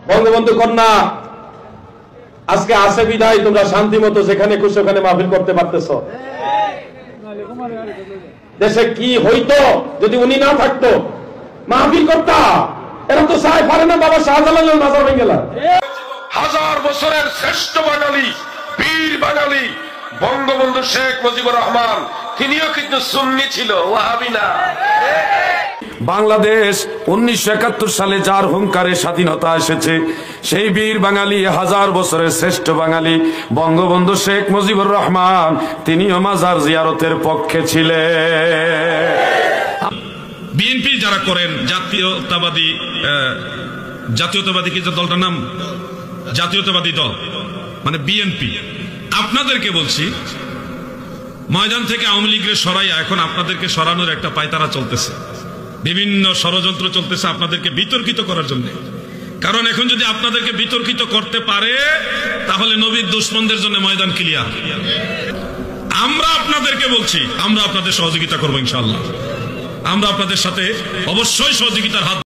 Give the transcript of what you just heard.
বঙ্গবন্ধু কন্যা আজকে আছে বিদায় তোমরা শান্তি মতো যেখানে খুশি ওখানে মাহফিল করতে পারতেছ। দেশে কি হইতো যদি উনি না থাকতো? মাহফিল করতা। এরা তো চাই পারে না বাবা শাহজালালের মাজার ভেঙে গেল। হাজার বছরের শ্রেষ্ঠ বাঙালি, বীর বাঙালি বঙ্গবন্ধু শেখ মুজিবুর রহমান, তিনিও কিন্তু সুন্নি ছিল, ওয়াহাবি না। বাংলাদেশ 1971 সালে যার হুঙ্কারে স্বাধীনতা এসেছে, সেই বীর বাঙালি, হাজার বছরের শ্রেষ্ঠ বাঙালি বঙ্গবন্ধু শেখ মুজিবুর রহমান, তিনিও মাজার জিয়ারতের পক্ষে ছিলেন। বিএনপি যারা করেন, জাতীয়তাবাদী কি দলটার নাম? জাতীয়তাবাদী দল মানে বিএনপি। আপনাদেরকে বলছি, ময়দান থেকে আওয়ামী লীগের সরাইয়া এখন আপনাদেরকে সরানোর একটা পায়তারা চলতেছে, বিভিন্ন ষড়যন্ত্র চলতেছে আপনাদেরকে বিতর্কিত করার জন্য। কারণ এখন যদি আপনাদেরকে বিতর্কিত করতে পারে তাহলে নবীর দুশমনদের জন্য ময়দান ক্লিয়ার। আমরা আপনাদেরকে বলছি, আমরা আপনাদের সহযোগিতা করবো ইনশাআল্লাহ। আমরা আপনাদের সাথে অবশ্যই সহযোগিতার হাত